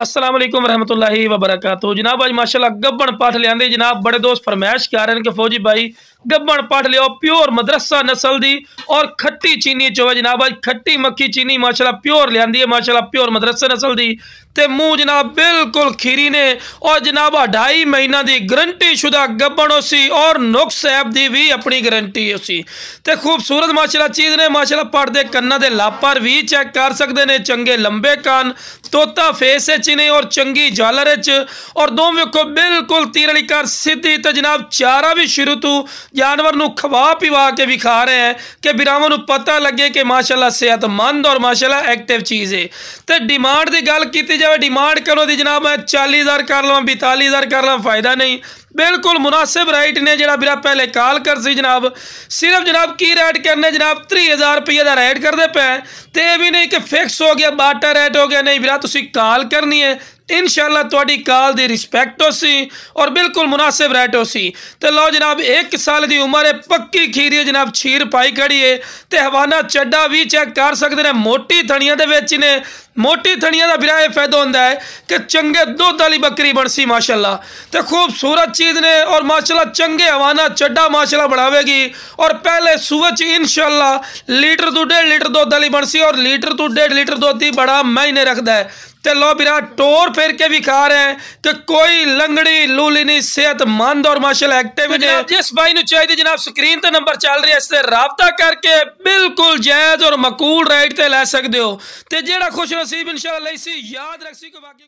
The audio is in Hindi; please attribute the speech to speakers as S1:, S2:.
S1: अस्सलाम वालेकुम रहमतुल्लाहि व बरकातहू। जनाब आज माशाल्लाह गब्बन पाठ लियांदे जनाब बड़े दोस्त फरमाइश कर रहे हैं कि फौजी भाई गब्बन पाठ लियो प्योर मदरसा नस्ल दी और खट्टी चीनी चोवे जनाब आज खट्टी मक्खी चीनी माशाल्लाह प्योर लियांदी है माशाल्लाह प्योर मदरसा नस्ल दी ते मुंह जनाब बिल्कुल खीरी ने और जनाब 2.5 महीना दी गारंटी शुदा गब्बन उसी और नुक्स ऐप दी भी अपनी गारंटी उसी ते खूबसूरत माशाल्लाह चीज ने माशाल्लाह पढ़दे कन्ना दे लापर भी चेक कर सकते ने चंगे लंबे कान तोता फेस ने और चंगी जालर और दो वेखो बिल्कुल तीर वाली कर सीधी तो जनाब चारा भी शुरू तो जानवर नू खवा पिवा के विखा रहे हैं कि बिरावां नू पता लगे कि माशाल्लाह सेहतमंद और माशाल्लाह एक्टिव चीज़ है। तो डिमांड की गल की जाए डिमांड करो दी जनाब मैं 40,000 कर लवां 42,000 कर लवां फायदा नहीं बिल्कुल मुनासिब राइट ने जरा बिरा पहले कॉल कर सी जनाब सिर्फ जनाब की रेट करने जनाब 30,000 रुपये का रेट करते पे तो ये भी नहीं कि फिक्स हो गया बाटा रेट हो गया नहीं बिरा तुसी कॉल करनी है इंशाल्लाह तुहाडी कॉल दी रिस्पैक्ट हो सी और बिल्कुल मुनासिब रेट हो सी। तो लो जनाब 1 साल की उम्र है पक्की खीरी है जनाब छीर पाई खड़ी है तो हवाना चड्डा भी चेक कर सकते हैं मोटी थणिया दे विच ने मोटी थणिया का बिरा फायदा होंदा है कि चंगे दुध वाली बकरी बनसी माशाल्लाह तो खूबसूरत चीज़ ने और माशाल्लाह चंगे हवाना चड्डा माशाल्लाह बढ़ावेगी और पहले सुबह इंशाल्लाह लीटर तो 1.5 लीटर दुध वाली बनसी और लीटर तो 1.5 लीटर दुध ही बड़ा मायने रखता है। तो लो बिरा टोर फिर के भी खा रहे हैं कि कोई लंगड़ी लूली नहीं सेहतमंद और माशाल्लाह एक्टिव है। जिस भाई ने चाहिए जनाब स्क्रीन ते नंबर चल रही है इससे राबता करके बिल्कुल जायज और मकूल राइट ते ले सकते हो। तो जेड़ा खुश नसीब इंशाल्लाह याद रख सी को बाकी